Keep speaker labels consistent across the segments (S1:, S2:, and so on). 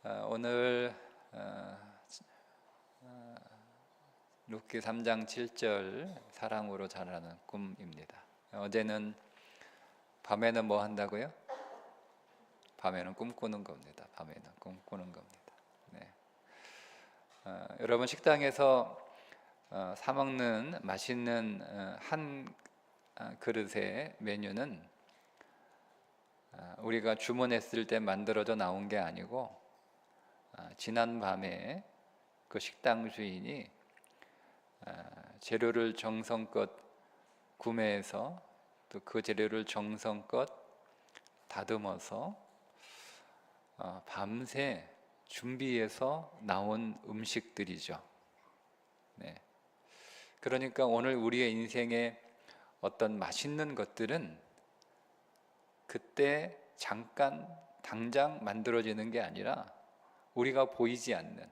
S1: 오늘 룻기 3장 7절 사랑으로 자라는 꿈입니다. 어제는 밤에는 뭐 한다고요? 밤에는 꿈꾸는 겁니다. 밤에는 꿈꾸는 겁니다. 네. 여러분 식당에서 사 먹는 맛있는 한 그릇의 메뉴는 우리가 주문했을 때 만들어져 나온 게 아니고 지난 밤에 그 식당 주인이 재료를 정성껏 구매해서 또 그 재료를 정성껏 다듬어서 밤새 준비해서 나온 음식들이죠. 네. 그러니까 오늘 우리의 인생에 어떤 맛있는 것들은 그때 잠깐 당장 만들어지는 게 아니라 우리가 보이지 않는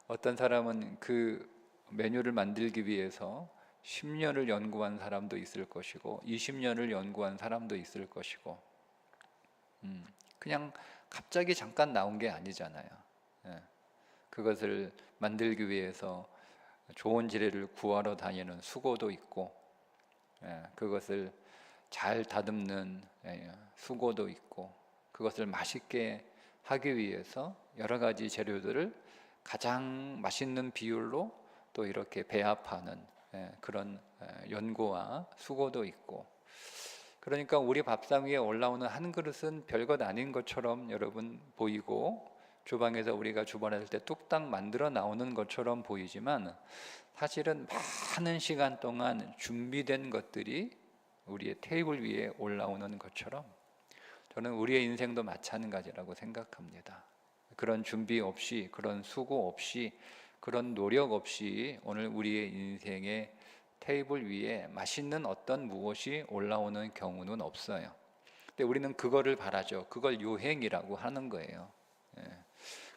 S1: 어떤 사람은 그 메뉴를 만들기 위해서 10년을 연구한 사람도 있을 것이고 20년을 연구한 사람도 있을 것이고 그냥 갑자기 잠깐 나온 게 아니잖아요. 그것을 만들기 위해서 좋은 재료를 구하러 다니는 수고도 있고 그것을 잘 다듬는 수고도 있고 그것을 맛있게 하기 위해서 여러 가지 재료들을 가장 맛있는 비율로 또 이렇게 배합하는 그런 연구와 수고도 있고, 그러니까 우리 밥상 위에 올라오는 한 그릇은 별것 아닌 것처럼 여러분 보이고 주방에서 우리가 주문할 때 뚝딱 만들어 나오는 것처럼 보이지만 사실은 많은 시간 동안 준비된 것들이 우리의 테이블 위에 올라오는 것처럼 저는 우리의 인생도 마찬가지라고 생각합니다. 그런 준비 없이, 그런 수고 없이, 그런 노력 없이 오늘 우리의 인생의 테이블 위에 맛있는 어떤 무엇이 올라오는 경우는 없어요. 근데 우리는 그거를 바라죠. 그걸 요행이라고 하는 거예요.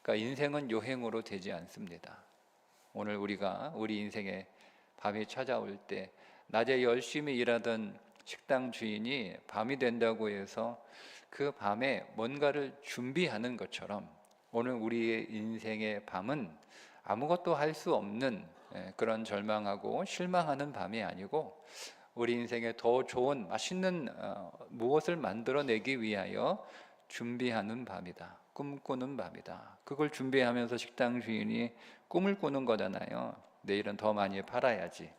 S1: 그러니까 인생은 요행으로 되지 않습니다. 오늘 우리가 우리 인생에 밤이 찾아올 때 낮에 열심히 일하던 식당 주인이 밤이 된다고 해서 그 밤에 뭔가를 준비하는 것처럼 오늘 우리의 인생의 밤은 아무것도 할 수 없는 그런 절망하고 실망하는 밤이 아니고 우리 인생에 더 좋은 맛있는 무엇을 만들어내기 위하여 준비하는 밤이다. 꿈꾸는 밤이다. 그걸 준비하면서 식당 주인이 꿈을 꾸는 거잖아요. 내일은 더 많이 팔아야지.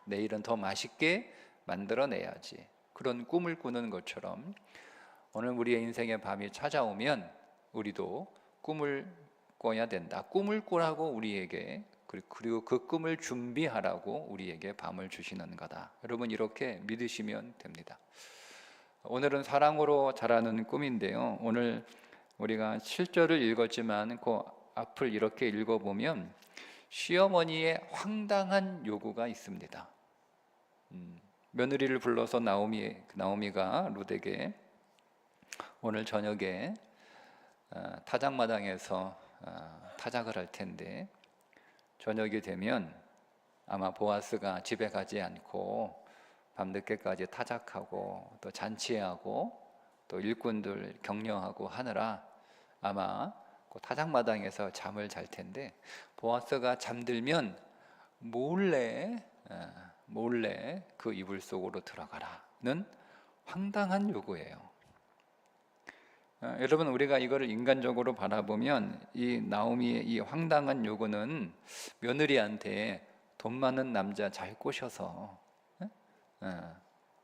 S1: 내일은 더 맛있게 만들어내야지. 그런 꿈을 꾸는 것처럼 오늘 우리의 인생의 밤이 찾아오면 우리도 꿈을 꿔야 된다. 꿈을 꾸라고 우리에게, 그리고 그 꿈을 준비하라고 우리에게 밤을 주시는 거다. 여러분 이렇게 믿으시면 됩니다. 오늘은 사랑으로 자라는 꿈인데요. 오늘 우리가 7절을 읽었지만 그 앞을 이렇게 읽어보면 시어머니의 황당한 요구가 있습니다. 며느리를 불러서 나오미가 룻에게 오늘 저녁에 타작마당에서 타작을 할 텐데 저녁이 되면 아마 보아스가 집에 가지 않고 밤늦게까지 타작하고 또 잔치하고 또 일꾼들 격려하고 하느라 아마 그 타작마당에서 잠을 잘 텐데 보아스가 잠들면 몰래 그 이불 속으로 들어가라는 황당한 요구예요. 여러분 우리가 이거를 인간적으로 바라보면 이 나오미의 이 황당한 요구는 며느리한테 돈 많은 남자 잘 꼬셔서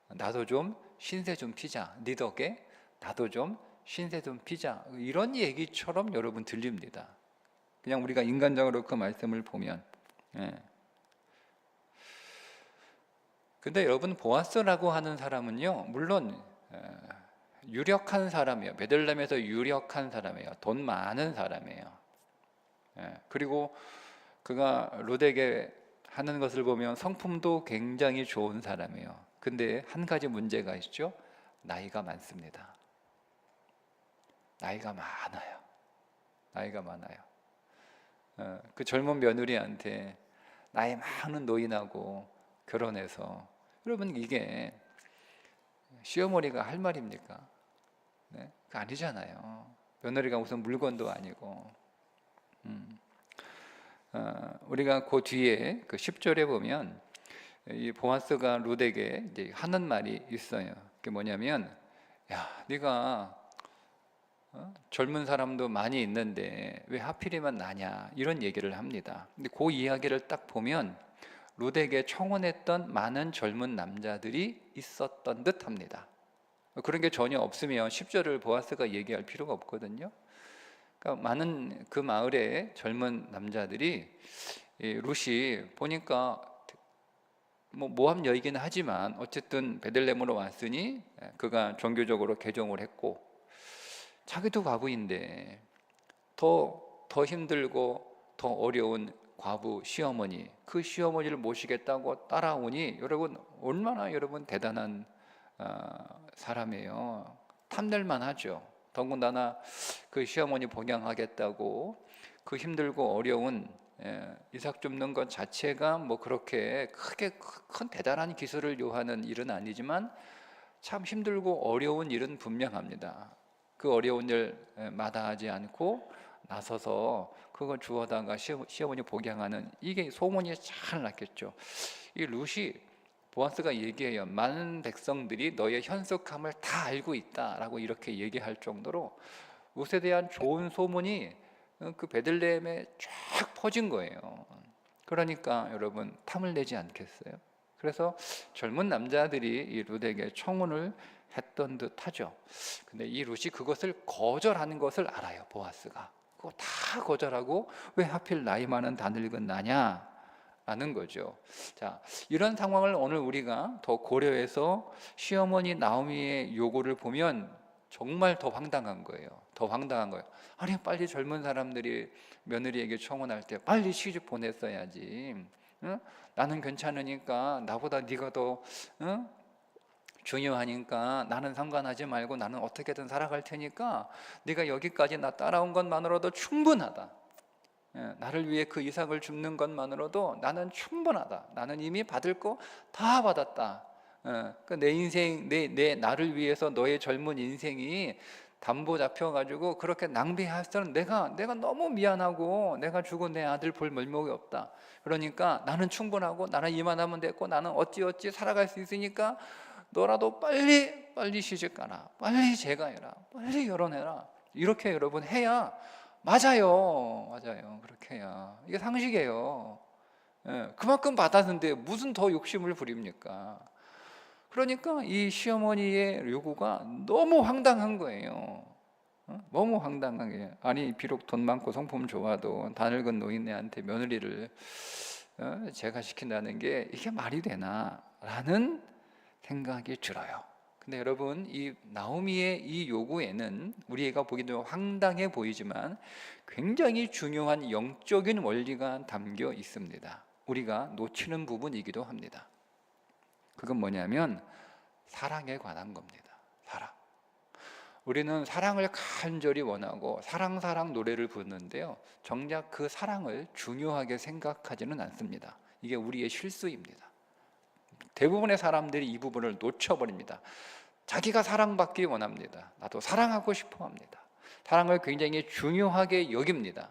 S1: 나도 좀 신세 좀 피자, 네 덕에 나도 좀 신세 좀 피자, 이런 얘기처럼 여러분 들립니다. 그냥 우리가 인간적으로 그 말씀을 보면. 근데 여러분 보아스라고 하는 사람은요 물론 유력한 사람이에요. 베들레헴에서 유력한 사람이에요. 돈 많은 사람이에요. 그리고 그가 룻에게 하는 것을 보면 성품도 굉장히 좋은 사람이에요. 근데 한 가지 문제가 있죠. 나이가 많습니다. 나이가 많아요. 그 젊은 며느리한테 나이 많은 노인하고 결혼해서, 여러분 이게 시어머니가 할 말입니까? 네? 그거 아니잖아요. 며느리가 무슨 물건도 아니고. 우리가 그 뒤에 그 10절에 보면 이 보아스가 룻에게 이제 하는 말이 있어요. 그게 뭐냐면, 야, 네가 젊은 사람도 많이 있는데 왜 하필이면 나냐, 이런 얘기를 합니다. 근데 그 이야기를 딱 보면 룻에게 청혼했던 많은 젊은 남자들이 있었던 듯 합니다. 그런 게 전혀 없으면 10절을 보아스가 얘기할 필요가 없거든요. 그러니까 많은 그 마을의 젊은 남자들이 이 룻이 보니까 뭐 모함 여이긴 하지만 어쨌든 베들레헴으로 왔으니 그가 종교적으로 개종을 했고, 자기도 과부인데 더 힘들고 더 어려운 과부 시어머니, 그 시어머니를 모시겠다고 따라오니 여러분 얼마나 여러분 대단한 사람이에요. 탐낼만 하죠. 더군다나 그 시어머니 복양하겠다고 그 힘들고 어려운 이삭 줍는 것 자체가 뭐 그렇게 크게 큰 대단한 기술을 요하는 일은 아니지만 참 힘들고 어려운 일은 분명합니다. 그 어려운 일 마다하지 않고 나서서 그걸 주워다가 시어머니 복양하는, 이게 소문이 잘 났겠죠. 이 룻이, 보아스가 얘기해요. 많은 백성들이 너의 현숙함을 다 알고 있다라고 이렇게 얘기할 정도로 룻에 대한 좋은 소문이 그 베들레헴에 쫙 퍼진 거예요. 그러니까 여러분 탐을 내지 않겠어요? 그래서 젊은 남자들이 이 룻에게 청혼을 했던 듯 하죠. 근데 이 룻이 그것을 거절하는 것을 알아요. 보아스가 그거 다 거절하고 왜 하필 나이 많은 다 늙은 나냐 라는 거죠. 자, 이런 상황을 오늘 우리가 더 고려해서 시어머니 나오미의 요구를 보면 정말 더 황당한 거예요. 더 황당한 거예요. 아니, 빨리 젊은 사람들이 며느리에게 청혼할 때 빨리 시집 보냈어야지. 응? 나는 괜찮으니까, 나보다 네가 더 중요하니까 나는 상관하지 말고 나는 어떻게든 살아갈 테니까 네가 여기까지 나 따라온 것만으로도 충분하다. 나를 위해 그 이삭을 줍는 것만으로도 나는 충분하다. 나는 이미 받을 거 다 받았다. 내 인생, 나를 위해서 너의 젊은 인생이 담보 잡혀가지고 그렇게 낭비할 때는 내가 너무 미안하고 내가 죽은 내 아들 볼 면목이 없다. 그러니까 나는 충분하고 나는 이만하면 됐고 나는 어찌 살아갈 수 있으니까 너라도 빨리 시집 가라, 빨리 재가해라, 빨리 결혼해라. 이렇게 여러분 해야 맞아요. 그렇게 해야 이게 상식이에요. 그만큼 받았는데 무슨 더 욕심을 부립니까? 그러니까 이 시어머니의 요구가 너무 황당한 거예요. 너무 황당하게. 아니, 비록 돈 많고 성품 좋아도 다 늙은 노인네한테 며느리를 제가 시킨다는 게 이게 말이 되나? 라는 생각이 들어요. 근데 여러분, 이 나오미의 이 요구에는 우리가 보기도 황당해 보이지만 굉장히 중요한 영적인 원리가 담겨 있습니다. 우리가 놓치는 부분이기도 합니다. 그건 뭐냐면 사랑에 관한 겁니다. 사랑. 우리는 사랑을 간절히 원하고 사랑 노래를 부르는데요, 정작 그 사랑을 중요하게 생각하지는 않습니다. 이게 우리의 실수입니다. 대부분의 사람들이 이 부분을 놓쳐버립니다. 자기가 사랑받기 원합니다. 나도 사랑하고 싶어 합니다. 사랑을 굉장히 중요하게 여깁니다.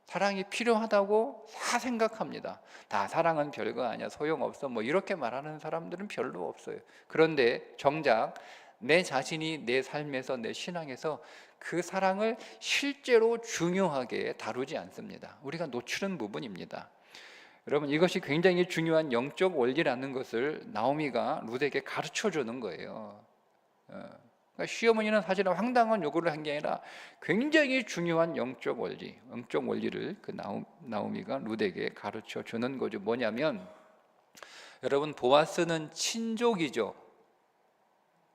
S1: 사랑이 필요하다고 다 생각합니다. 다 사랑은 별거 아니야, 소용없어, 뭐 이렇게 말하는 사람들은 별로 없어요. 그런데 정작 내 자신이 내 삶에서, 내 신앙에서 그 사랑을 실제로 중요하게 다루지 않습니다. 우리가 놓치는 부분입니다. 여러분, 이것이 굉장히 중요한 영적 원리라는 것을 나오미가 룻에게 가르쳐 주는 거예요. 그러니까 시어머니는 사실은 황당한 요구를 한 게 아니라 굉장히 중요한 영적 원리를 그 나오미가 룻에게 가르쳐 주는 거죠. 뭐냐면, 여러분, 보아스는 친족이죠.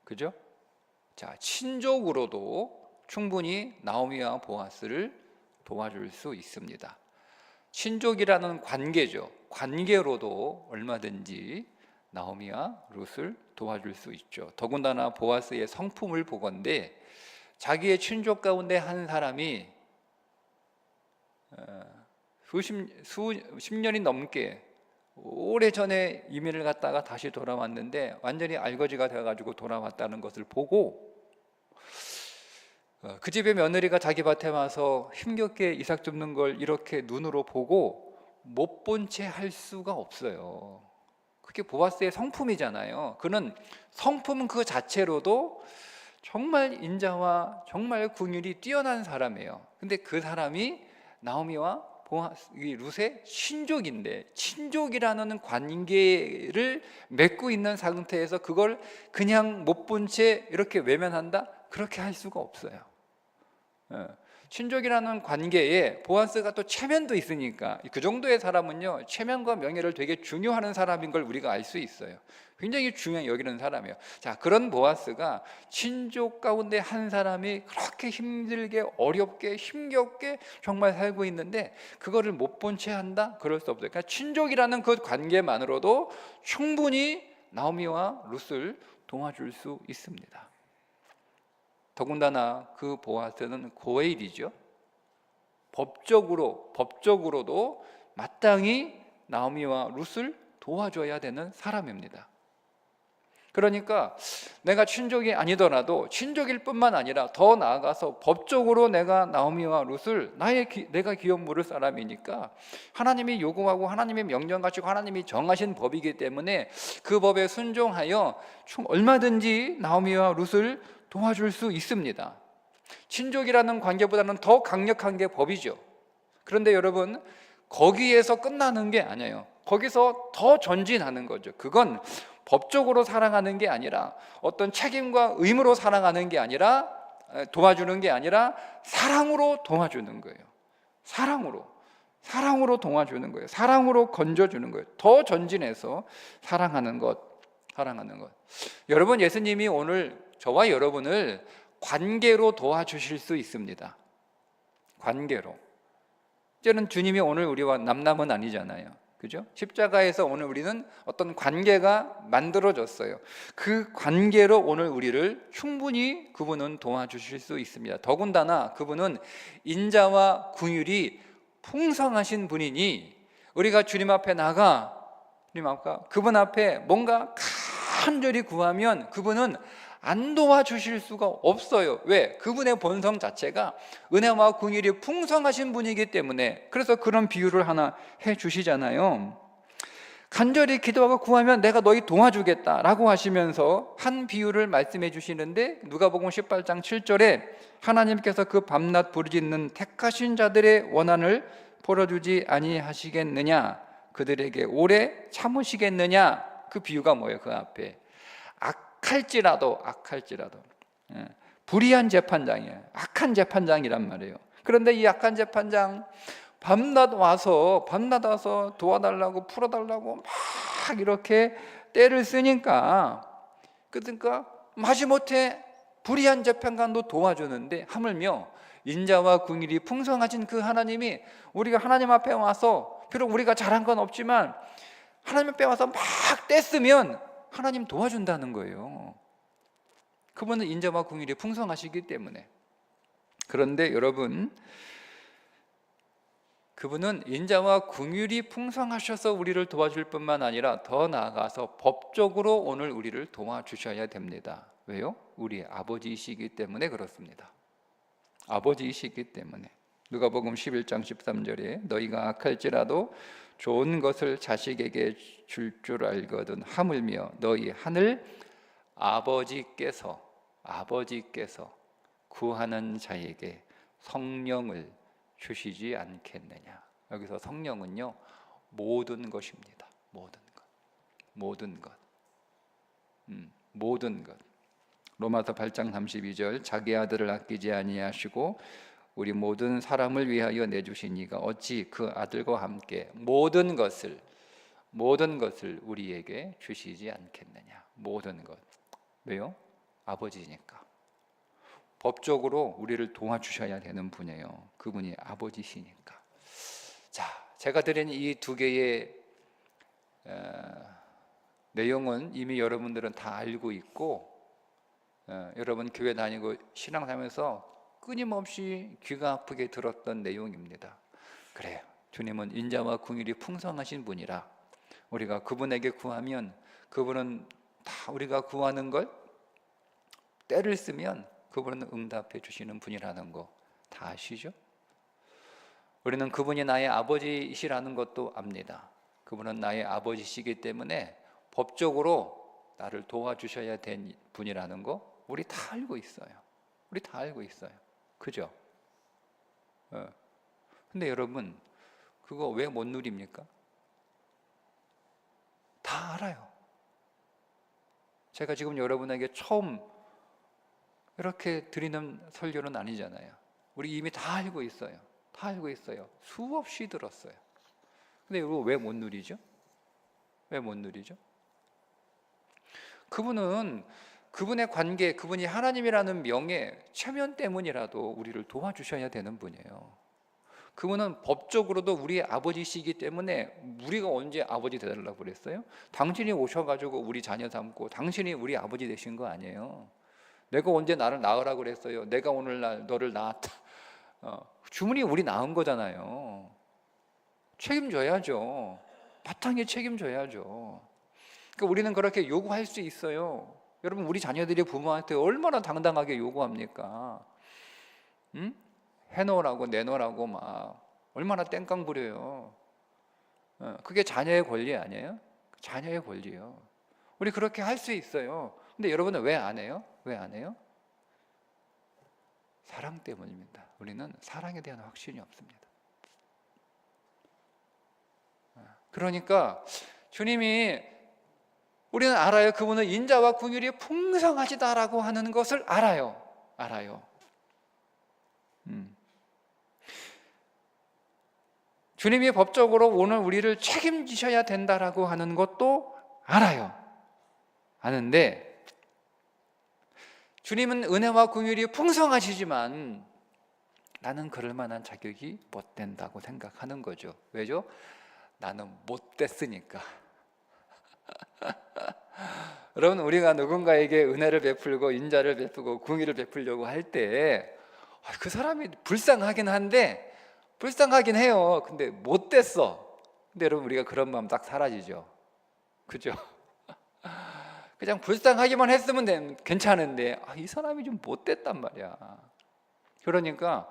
S1: 그죠? 자, 친족으로도 충분히 나오미와 보아스를 도와줄 수 있습니다. 친족이라는 관계죠. 관계로도 얼마든지 나오미와 룻을 도와줄 수 있죠. 더군다나 보아스의 성품을 보건대 자기의 친족 가운데 한 사람이 수십 년이 넘게 오래전에 이민을 갔다가 다시 돌아왔는데 완전히 알거지가 되어가지고 돌아왔다는 것을 보고 그 집의 며느리가 자기 밭에 와서 힘겹게 이삭 줍는 걸 이렇게 눈으로 보고 못 본 채 할 수가 없어요. 그게 보아스의 성품이잖아요. 그는 성품 그 자체로도 정말 인자와 정말 긍휼이 뛰어난 사람이에요. 근데 그 사람이 나오미와 룻의 친족인데, 친족이라는 관계를 맺고 있는 상태에서 그걸 그냥 못 본 채 이렇게 외면한다? 그렇게 할 수가 없어요. 친족이라는 관계에 보아스가 또 체면도 있으니까 그 정도의 사람은요, 체면과 명예를 되게 중요하는 사람인 걸 우리가 알 수 있어요. 굉장히 중요히 여기는 사람이에요. 자, 그런 보아스가 친족 가운데 한 사람이 그렇게 힘들게 어렵게 힘겹게 정말 살고 있는데 그거를 못 본 채 한다? 그럴 수 없어요. 그러니까 친족이라는 그 관계만으로도 충분히 나오미와 룻을 도와줄 수 있습니다. 더군다나 그 보아스는 고엘이죠. 법적으로도 마땅히 나오미와 룻을 도와줘야 되는 사람입니다. 그러니까 내가 친족이 아니더라도 친족일 뿐만 아니라 더 나아가서 법적으로 내가 나오미와 룻을 내가 기업 물을 사람이니까 하나님이 요구하고 하나님의 명령 가지고 하나님이 정하신 법이기 때문에 그 법에 순종하여 얼마든지 나오미와 룻을 도와줄 수 있습니다. 친족이라는 관계보다는 더 강력한 게 법이죠. 그런데 여러분, 거기에서 끝나는 게 아니에요. 거기서 더 전진하는 거죠. 그건 법적으로 사랑하는 게 아니라 어떤 책임과 의무로 사랑하는 게 아니라 도와주는 게 아니라 사랑으로 도와주는 거예요. 사랑으로 도와주는 거예요. 사랑으로 건져주는 거예요. 더 전진해서 사랑하는 것. 여러분, 예수님이 오늘 저와 여러분을 관계로 도와주실 수 있습니다. 관계로. 이제는 주님이 오늘 우리와 남남은 아니잖아요. 그죠? 십자가에서 오늘 우리는 어떤 관계가 만들어졌어요. 그 관계로 오늘 우리를 충분히 그분은 도와주실 수 있습니다. 더군다나 그분은 인자와 긍휼이 풍성하신 분이니 우리가 주님 앞에 그분 앞에 뭔가 간절히 구하면 그분은 안 도와주실 수가 없어요. 왜? 그분의 본성 자체가 은혜와 긍휼이 풍성하신 분이기 때문에. 그래서 그런 비유를 하나 해주시잖아요. 간절히 기도하고 구하면 내가 너희 도와주겠다라고 하시면서 한 비유를 말씀해 주시는데, 누가복음 18장 7절에 하나님께서 그 밤낮 부르짖는 택하신 자들의 원한을 풀어주지 아니하시겠느냐, 그들에게 오래 참으시겠느냐. 그 비유가 뭐예요? 그 앞에 악할지라도 불의한 재판장이에요. 악한 재판장이란 말이에요. 그런데 이 악한 재판장 밤낮 와서 도와달라고 풀어달라고 막 이렇게 때를 쓰니까, 그러니까 마지못해 불의한 재판관도 도와주는데, 하물며 인자와 긍휼이 풍성하신 그 하나님이 우리가 하나님 앞에 와서, 비록 우리가 잘한 건 없지만 하나님 앞에 와서 막 떼쓰면 하나님 도와준다는 거예요. 그분은 인자와 긍휼이 풍성하시기 때문에. 그런데 여러분, 그분은 인자와 긍휼이 풍성하셔서 우리를 도와줄 뿐만 아니라 더 나아가서 법적으로 오늘 우리를 도와주셔야 됩니다. 왜요? 우리 아버지이시기 때문에 그렇습니다. 아버지이시기 때문에. 누가복음 11장 13절에 너희가 악할지라도 좋은 것을 자식에게 줄 알거든 하물며 너희 하늘 아버지께서 구하는 자에게 성령을 주시지 않겠느냐. 여기서 성령은요, 모든 것입니다. 모든 것. 로마서 8장 32절 자기 아들을 아끼지 아니하시고 우리 모든 사람을 위하여 내주신 이가 어찌 그 아들과 함께 모든 것을 우리에게 주시지 않겠느냐. 모든 것. 왜요? 아버지니까. 법적으로 우리를 도와주셔야 되는 분이에요. 그분이 아버지시니까. 자, 제가 드린 이 두 개의 내용은 이미 여러분들은 다 알고 있고, 여러분 교회 다니고 신앙하면서 끊임없이 귀가 아프게 들었던 내용입니다. 그래요. 주님은 인자와 긍휼이 풍성하신 분이라 우리가 그분에게 구하면 그분은 다 우리가 구하는 걸 때를 쓰면 그분은 응답해 주시는 분이라는 거 다 아시죠? 우리는 그분이 나의 아버지이시라는 것도 압니다. 그분은 나의 아버지시기 때문에 법적으로 나를 도와주셔야 된 분이라는 거 우리 다 알고 있어요. 우리 다 알고 있어요. 그죠? 근데 여러분, 그거 왜 못 누립니까? 다 알아요. 제가 지금 여러분에게 처음 이렇게 드리는 설교는 아니잖아요. 우리 이미 다 알고 있어요. 다 알고 있어요. 수없이 들었어요. 근데 이거 왜 못 누리죠? 왜 못 누리죠? 그분은 그분의 관계, 그분이 하나님이라는 명예, 체면 때문이라도 우리를 도와주셔야 되는 분이에요. 그분은 법적으로도 우리의 아버지시기 때문에 우리가 언제 아버지 되달라고 그랬어요? 당신이 오셔가지고 우리 자녀 삼고 당신이 우리 아버지 되신 거 아니에요. 내가 언제 나를 낳으라고 그랬어요? 내가 오늘날 너를 낳았다. 주문이 우리 낳은 거잖아요. 책임져야죠. 바탕에 책임져야죠. 그러니까 우리는 그렇게 요구할 수 있어요. 여러분, 우리 자녀들이 부모한테 얼마나 당당하게 요구합니까? 응? 해놓으라고 내놓으라고 막 얼마나 땡깡 부려요. 그게 자녀의 권리 아니에요? 자녀의 권리요. 우리 그렇게 할 수 있어요. 근데 여러분은 왜 안 해요? 왜 안 해요? 사랑 때문입니다. 우리는 사랑에 대한 확신이 없습니다. 그러니까 주님이, 우리는 알아요. 그분은 인자와 긍휼이 풍성하시다라고 하는 것을 알아요. 주님이 법적으로 오늘 우리를 책임지셔야 된다라고 하는 것도 알아요. 아는데 주님은 은혜와 긍휼이 풍성하시지만 나는 그럴 만한 자격이 못 된다고 생각하는 거죠. 왜죠? 나는 못 됐으니까. 여러분, 우리가 누군가에게 은혜를 베풀고 인자를 베푸고 긍휼을 베풀려고 할 때 그 사람이 불쌍하긴 해요. 근데 못 됐어. 근데 여러분, 우리가 그런 마음 딱 사라지죠. 그죠? 그냥 불쌍하기만 했으면 괜찮은데 이 사람이 좀 못 됐단 말이야. 그러니까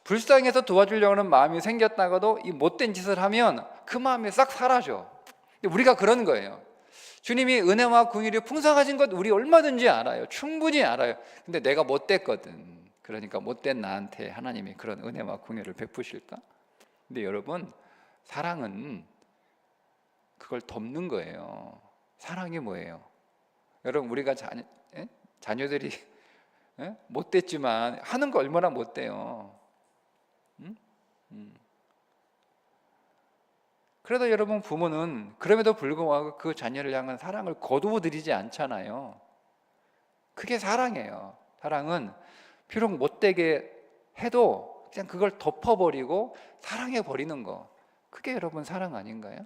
S1: 불쌍해서 도와주려고 하는 마음이 생겼다가도 이 못된 짓을 하면 그 마음이 싹 사라져. 우리가 그런 거예요. 주님이 은혜와 긍휼이 풍성하신 것 우리 얼마든지 알아요. 충분히 알아요. 근데 내가 못됐거든. 그러니까 못된 나한테 하나님이 그런 은혜와 긍휼을 베푸실까? 근데 여러분, 사랑은 그걸 덮는 거예요. 사랑이 뭐예요? 여러분, 우리가 자녀들이 못됐지만 하는 거 얼마나 못돼요. 그래도 여러분, 부모는 그럼에도 불구하고 그 자녀를 향한 사랑을 거두어들이지 않잖아요. 그게 사랑이에요. 사랑은 비록 못되게 해도 그냥 그걸 덮어버리고 사랑해버리는 거, 그게 여러분 사랑 아닌가요?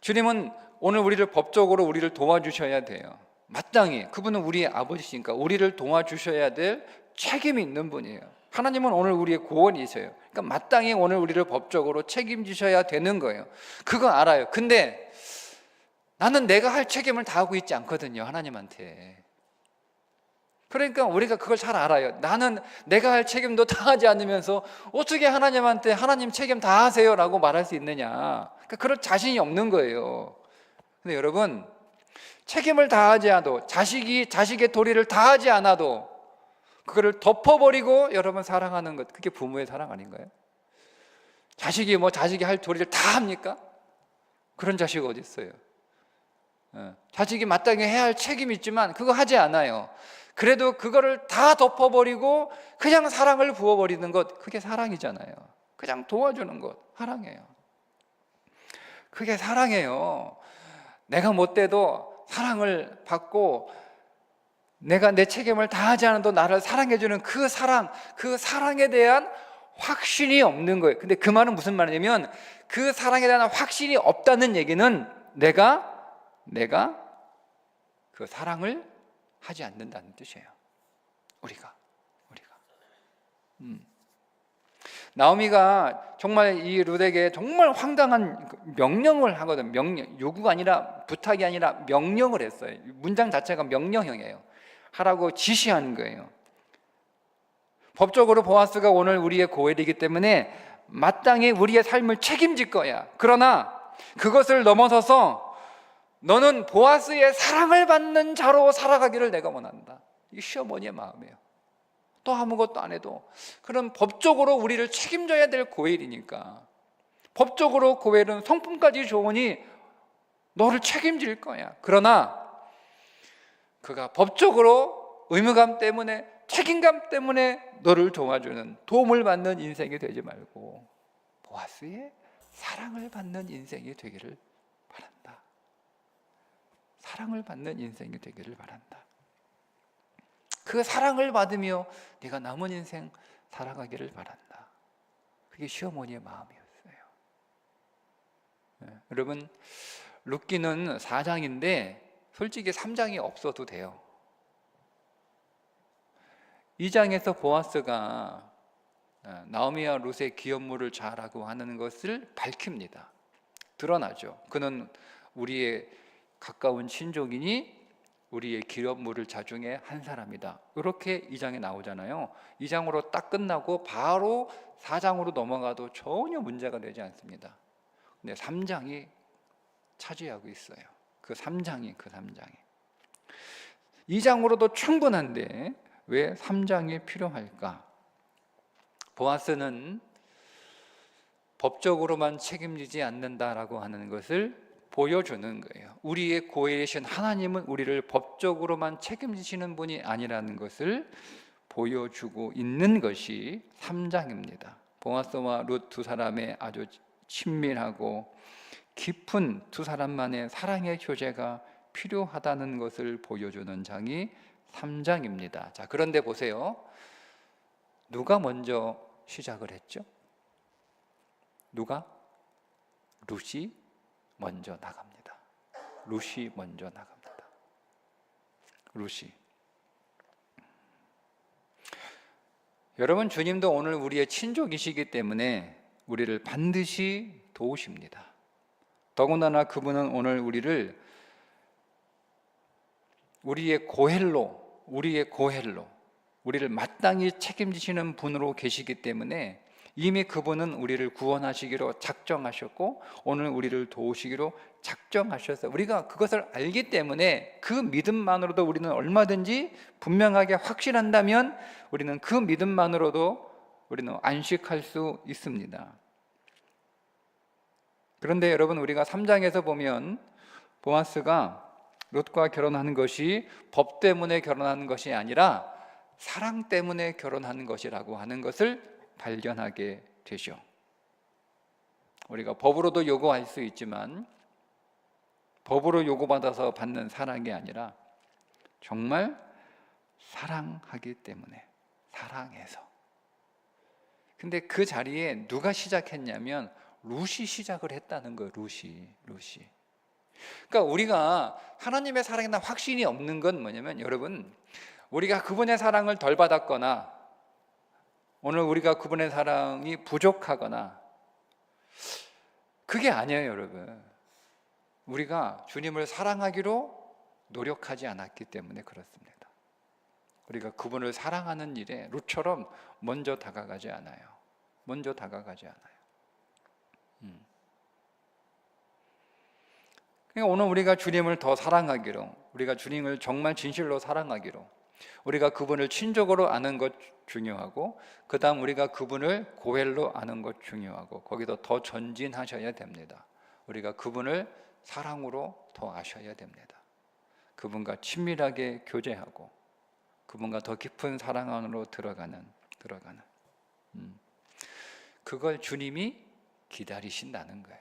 S1: 주님은 오늘 우리를 법적으로 우리를 도와주셔야 돼요. 마땅히 그분은 우리의 아버지시니까 우리를 도와주셔야 될 책임이 있는 분이에요. 하나님은 오늘 우리의 구원이세요. 그러니까 마땅히 오늘 우리를 법적으로 책임지셔야 되는 거예요. 그거 알아요. 근데 나는 내가 할 책임을 다하고 있지 않거든요, 하나님한테. 그러니까 우리가 그걸 잘 알아요. 나는 내가 할 책임도 다하지 않으면서 어떻게 하나님한테 하나님 책임 다 하세요 라고 말할 수 있느냐. 그러니까 그럴 자신이 없는 거예요. 근데 여러분, 책임을 다하지 않아도, 자식의 도리를 다하지 않아도 그거를 덮어버리고 여러분 사랑하는 것, 그게 부모의 사랑 아닌가요? 자식이 할 도리를 다 합니까? 그런 자식 어디 있어요? 자식이 마땅히 해야 할 책임이 있지만 그거 하지 않아요. 그래도 그거를 다 덮어버리고 그냥 사랑을 부어버리는 것, 그게 사랑이잖아요. 그냥 도와주는 것, 사랑이에요. 그게 사랑이에요. 내가 못돼도 사랑을 받고 내가 내 책임을 다하지 않아도 나를 사랑해주는 그 사랑에 대한 확신이 없는 거예요. 근데 그 말은 무슨 말이냐면, 그 사랑에 대한 확신이 없다는 얘기는 내가 그 사랑을 하지 않는다는 뜻이에요. 우리가 나오미가 정말 이 룻에게 정말 황당한 명령을 하거든. 요구가 아니라, 부탁이 아니라 명령을 했어요. 문장 자체가 명령형이에요. 하라고 지시하는 거예요. 법적으로 보아스가 오늘 우리의 고엘이기 때문에 마땅히 우리의 삶을 책임질 거야. 그러나 그것을 넘어서서 너는 보아스의 사랑을 받는 자로 살아가기를 내가 원한다. 이게 시어머니의 마음이에요. 또 아무것도 안 해도. 그럼 법적으로 우리를 책임져야 될 고엘이니까, 법적으로 고엘은 성품까지 좋으니 너를 책임질 거야. 그러나 그가 법적으로 의무감 때문에, 책임감 때문에 너를 도와주는, 도움을 받는 인생이 되지 말고 보아스의 사랑을 받는 인생이 되기를 바란다. 사랑을 받는 인생이 되기를 바란다. 그 사랑을 받으며 네가 남은 인생 살아가기를 바란다. 그게 시어머니의 마음이었어요. 여러분, 룻기는 4장인데 솔직히 3장이 없어도 돼요. 2장에서 보아스가 나오미와 룻의 기업물을 잘하고 하는 것을 밝힙니다. 드러나죠. 그는 우리의 가까운 친족이니 우리의 기업물을 자중에 한 사람이다. 이렇게 2장에 나오잖아요. 2장으로 딱 끝나고 바로 4장으로 넘어가도 전혀 문제가 되지 않습니다. 근데 3장이 차지하고 있어요. 그 3장이 2장으로도 충분한데 왜 3장이 필요할까? 보아스는 법적으로만 책임지지 않는다라고 하는 것을 보여주는 거예요. 우리의 고엘이신 하나님은 우리를 법적으로만 책임지시는 분이 아니라는 것을 보여주고 있는 것이 3장입니다. 보아스와 룻 두 사람의 아주 친밀하고 깊은 두 사람만의 사랑의 교제가 필요하다는 것을 보여주는 장이 3장입니다. 자, 그런데 보세요. 누가 먼저 시작을 했죠? 누가? 룻이 먼저 나갑니다. 룻이 먼저 나갑니다. 룻이. 여러분, 주님도 오늘 우리의 친족이시기 때문에 우리를 반드시 도우십니다. 더군다나 그분은 오늘 우리를 우리의 고헬로, 우리를 마땅히 책임지시는 분으로 계시기 때문에 이미 그분은 우리를 구원하시기로 작정하셨고 오늘 우리를 도우시기로 작정하셨어요. 우리가 그것을 알기 때문에 그 믿음만으로도 우리는 얼마든지 분명하게 확신한다면 우리는 그 믿음만으로도 우리는 안식할 수 있습니다. 그런데 여러분, 우리가 3장에서 보면 보아스가 롯과 결혼하는 것이 법 때문에 결혼하는 것이 아니라 사랑 때문에 결혼하는 것이라고 하는 것을 발견하게 되죠. 우리가 법으로도 요구할 수 있지만 법으로 요구받아서 받는 사랑이 아니라 정말 사랑하기 때문에, 사랑해서. 근데 그 자리에 누가 시작했냐면 룻이 시작을 했다는 거예요. 룻이. 그러니까 우리가 하나님의 사랑에 대한 확신이 없는 건 뭐냐면, 여러분, 우리가 그분의 사랑을 덜 받았거나 오늘 우리가 그분의 사랑이 부족하거나 그게 아니에요. 여러분, 우리가 주님을 사랑하기로 노력하지 않았기 때문에 그렇습니다. 우리가 그분을 사랑하는 일에 룻처럼 먼저 다가가지 않아요. 그러니까 오늘 우리가 주님을 더 사랑하기로, 우리가 주님을 정말 진실로 사랑하기로, 우리가 그분을 친족으로 아는 것 중요하고, 그 다음 우리가 그분을 고엘로 아는 것 중요하고, 거기서 더 전진하셔야 됩니다. 우리가 그분을 사랑으로 더 아셔야 됩니다. 그분과 친밀하게 교제하고 그분과 더 깊은 사랑 안으로 들어가는 그걸 주님이 기다리신다는 거예요.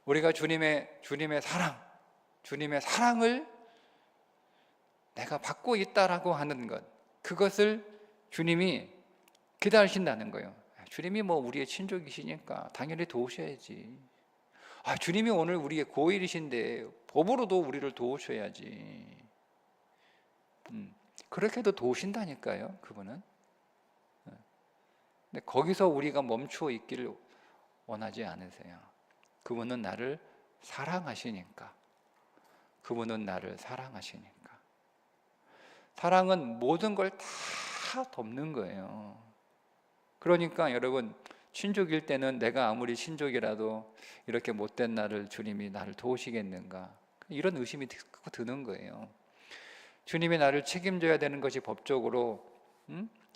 S1: 우리가 주님의 사랑을 내가 받고 있다라고 하는 것, 그것을 주님이 기다리신다는 거예요. 주님이 우리의 친족이시니까 당연히 도우셔야지. 주님이 오늘 우리의 고일이신데 법으로도 우리를 도우셔야지. 그렇게도 도우신다니까요, 그분은. 근데 거기서 우리가 멈추어 있기를 원하지 않으세요. 그분은 나를 사랑하시니까. 그분은 나를 사랑하시니까. 사랑은 모든 걸 다 덮는 거예요. 그러니까 여러분, 신족일 때는 내가 아무리 신족이라도 이렇게 못된 나를 주님이 나를 도우시겠는가, 이런 의심이 드는 거예요. 주님이 나를 책임져야 되는 것이 법적으로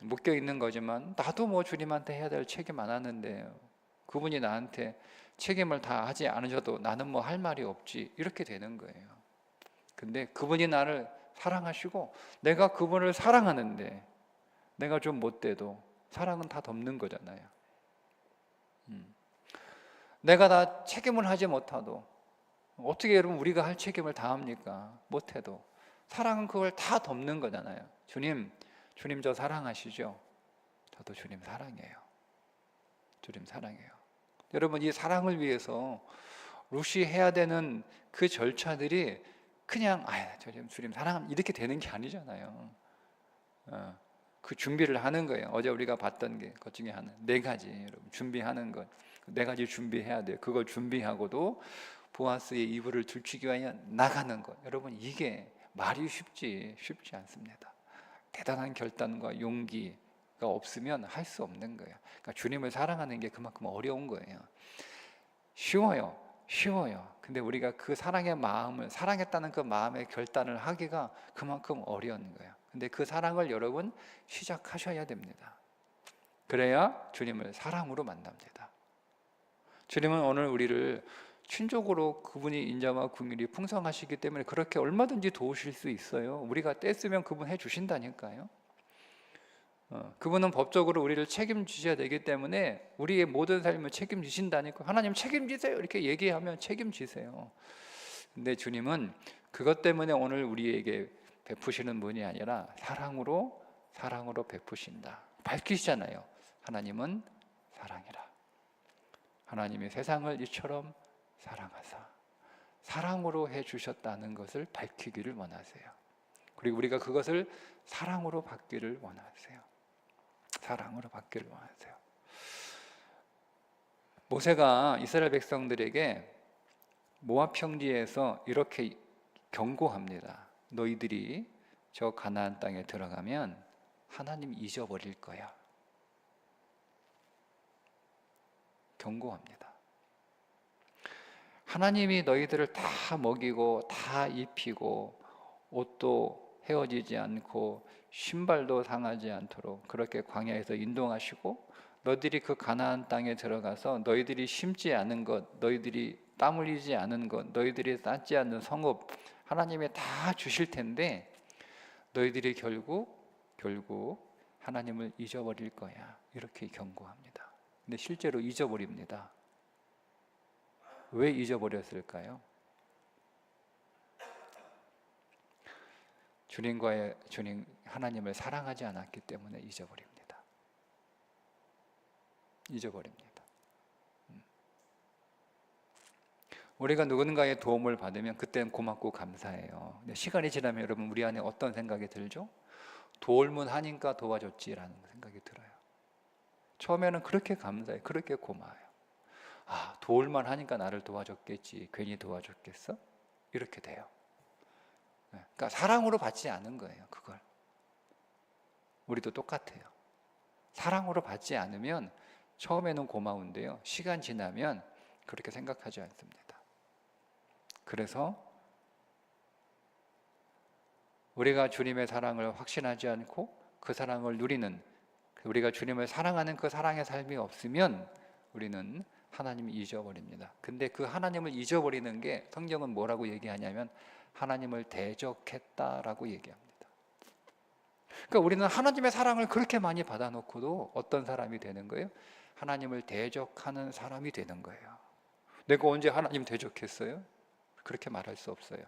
S1: 묶여 있는 거지만, 나도 뭐 주님한테 해야 될 책임 안 하는데 그분이 나한테 책임을 다 하지 않으셔도 나는 뭐 할 말이 없지, 이렇게 되는 거예요. 근데 그분이 나를 사랑하시고 내가 그분을 사랑하는데 내가 좀 못돼도 사랑은 다 덮는 거잖아요. 내가 다 책임을 하지 못해도, 어떻게 여러분 우리가 할 책임을 다 합니까? 못해도 사랑은 그걸 다 덮는 거잖아요. 주님 저 사랑하시죠? 저도 주님 사랑해요. 주님 사랑해요. 여러분, 이 사랑을 위해서 루시 해야 되는 그 절차들이 그냥 주님 사랑합니다 이렇게 되는 게 아니잖아요. 그 준비를 하는 거예요. 어제 우리가 봤던 것 중에 하나, 4가지 여러분 준비하는 것, 4가지 준비해야 돼요. 그걸 준비하고도 보아스의 이불을 들추기 위하여 나가는 것. 여러분, 이게 말이 쉽지 않습니다. 대단한 결단과 용기가 없으면 할 수 없는 거예요. 그러니까 주님을 사랑하는 게 그만큼 어려운 거예요. 쉬워요. 근데 우리가 그 사랑의 마음을, 사랑했다는 그 마음의 결단을 하기가 그만큼 어려운 거예요. 근데 그 사랑을 여러분 시작하셔야 됩니다. 그래야 주님을 사랑으로 만납니다. 주님은 오늘 우리를 친족으로 그분이 인자와 긍휼이 풍성하시기 때문에 그렇게 얼마든지 도우실 수 있어요. 우리가 떼쓰면 그분 해주신다니까요. 그분은 법적으로 우리를 책임지셔야 되기 때문에 우리의 모든 삶을 책임지신다니까. 하나님 책임지세요 이렇게 얘기하면 책임지세요. 근데 주님은 그것 때문에 오늘 우리에게 베푸시는 분이 아니라 사랑으로 베푸신다. 밝히시잖아요. 하나님은 사랑이라. 하나님이 세상을 이처럼 사랑하사 사랑으로 해주셨다는 것을 밝히기를 원하세요. 그리고 우리가 그것을 사랑으로 받기를 원하세요. 사랑으로 받기를 원하세요. 모세가 이스라엘 백성들에게 모압 평지에서 이렇게 경고합니다. 너희들이 저 가나안 땅에 들어가면 하나님 잊어버릴 거야. 경고합니다. 하나님이 너희들을 다 먹이고 다 입히고 옷도 헤어지지 않고 신발도 상하지 않도록 그렇게 광야에서 인도하시고, 너희들이 그 가나안 땅에 들어가서 너희들이 심지 않은 것, 너희들이 땀 흘리지 않은 것, 너희들이 쌓지 않는 성읍 하나님이 다 주실 텐데 너희들이 결국 하나님을 잊어버릴 거야, 이렇게 경고합니다. 근데 실제로 잊어버립니다. 왜 잊어버렸을까요? 주님 하나님을 사랑하지 않았기 때문에 잊어버립니다. 우리가 누군가의 도움을 받으면 그때는 고맙고 감사해요. 근데 시간이 지나면 여러분 우리 안에 어떤 생각이 들죠? 도울만 하니까 도와줬지라는 생각이 들어요. 처음에는 그렇게 감사해, 그렇게 고마워요. 도울만 하니까 나를 도와줬겠지, 괜히 도와줬겠어? 이렇게 돼요. 그러니까 사랑으로 받지 않은 거예요. 그걸 우리도 똑같아요. 사랑으로 받지 않으면 처음에는 고마운데요, 시간 지나면 그렇게 생각하지 않습니다. 그래서 우리가 주님의 사랑을 확신하지 않고 그 사랑을 누리는, 우리가 주님을 사랑하는 그 사랑의 삶이 없으면 우리는 하나님을 잊어버립니다. 근데 그 하나님을 잊어버리는 게 성경은 뭐라고 얘기하냐면 하나님을 대적했다라고 얘기합니다. 그러니까 우리는 하나님의 사랑을 그렇게 많이 받아놓고도 어떤 사람이 되는 거예요? 하나님을 대적하는 사람이 되는 거예요. 내가 언제 하나님 대적했어요? 그렇게 말할 수 없어요.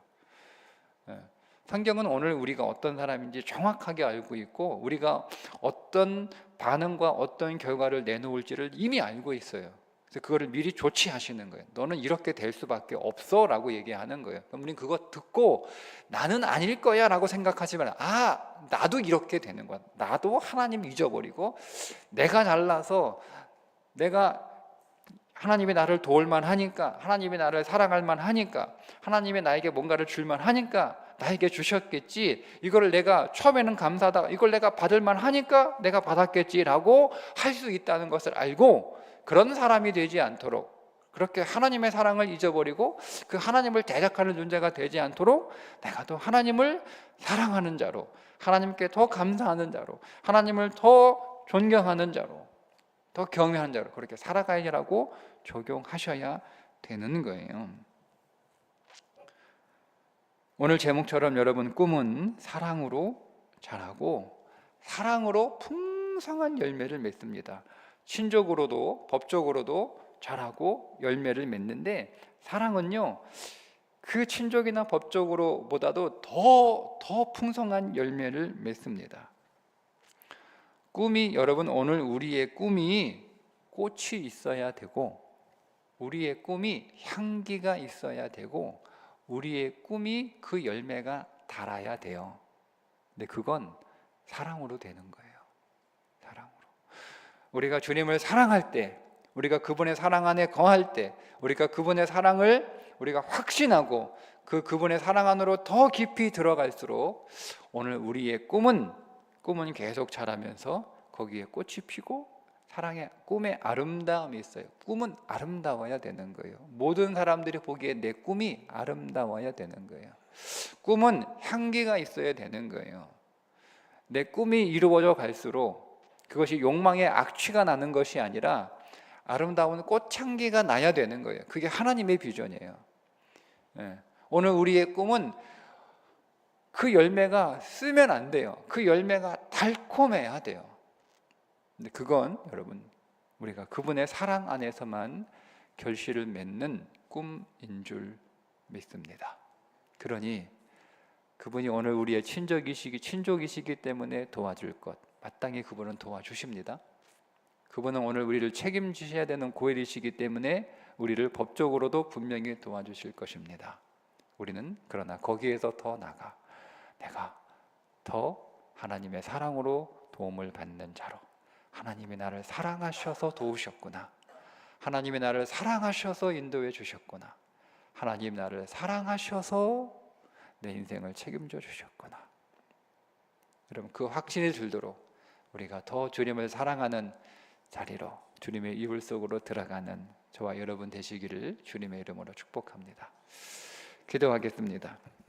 S1: 성경은 오늘 우리가 어떤 사람인지 정확하게 알고 있고 우리가 어떤 반응과 어떤 결과를 내놓을지를 이미 알고 있어요. 그래서 그거를 미리 조치하시는 거예요. 너는 이렇게 될 수밖에 없어 라고 얘기하는 거예요. 그럼 우리는 그거 듣고 나는 아닐 거야 라고 생각하지만, 나도 이렇게 되는 거야. 나도 하나님 잊어버리고 내가 잘나서 내가 하나님이 나를 도울만 하니까, 하나님이 나를 사랑할 만 하니까, 하나님이 나에게 뭔가를 줄만 하니까 나에게 주셨겠지, 이걸 내가 처음에는 감사하다가 이걸 내가 받을 만 하니까 내가 받았겠지라고 할 수 있다는 것을 알고, 그런 사람이 되지 않도록, 그렇게 하나님의 사랑을 잊어버리고 그 하나님을 대적하는 존재가 되지 않도록 내가 더 하나님을 사랑하는 자로, 하나님께 더 감사하는 자로, 하나님을 더 존경하는 자로, 더 경외하는 자로 그렇게 살아가야라고 적용하셔야 되는 거예요. 오늘 제목처럼 여러분, 꿈은 사랑으로 자라고 사랑으로 풍성한 열매를 맺습니다. 신적으로도 법적으로도 자라고 열매를 맺는데, 사랑은요 그 친족이나 법적으로보다도 더 풍성한 열매를 맺습니다. 꿈이, 여러분, 오늘 우리의 꿈이 꽃이 있어야 되고, 우리의 꿈이 향기가 있어야 되고, 우리의 꿈이 그 열매가 달아야 돼요. 근데 그건 사랑으로 되는 거예요. 사랑으로. 우리가 주님을 사랑할 때, 우리가 그분의 사랑 안에 거할 때, 우리가 그분의 사랑을 우리가 확신하고 그분의 사랑 안으로 더 깊이 들어갈수록 오늘 우리의 꿈은 계속 자라면서 거기에 꽃이 피고 사랑의 꿈의 아름다움이 있어요. 꿈은 아름다워야 되는 거예요. 모든 사람들이 보기에 내 꿈이 아름다워야 되는 거예요. 꿈은 향기가 있어야 되는 거예요. 내 꿈이 이루어져 갈수록 그것이 욕망의 악취가 나는 것이 아니라 아름다운 꽃향기가 나야 되는 거예요. 그게 하나님의 비전이에요. 오늘 우리의 꿈은 그 열매가 쓰면 안 돼요. 그 열매가 달콤해야 돼요. 근데 그건 여러분, 우리가 그분의 사랑 안에서만 결실을 맺는 꿈인 줄 믿습니다. 그러니 그분이 오늘 우리의 친족이시기 때문에 도와줄 것, 마땅히 그분은 도와주십니다. 그분은 오늘 우리를 책임지셔야 되는 고엘이시기 때문에 우리를 법적으로도 분명히 도와주실 것입니다. 우리는 그러나 거기에서 더 나아가 내가 더 하나님의 사랑으로 도움을 받는 자로, 하나님이 나를 사랑하셔서 도우셨구나, 하나님이 나를 사랑하셔서 인도해 주셨구나, 하나님 나를 사랑하셔서 내 인생을 책임져 주셨구나, 여러분, 그 확신이 들도록 우리가 더 주님을 사랑하는 자리로, 주님의 이불 속으로 들어가는 저와 여러분 되시기를 주님의 이름으로 축복합니다. 기도하겠습니다.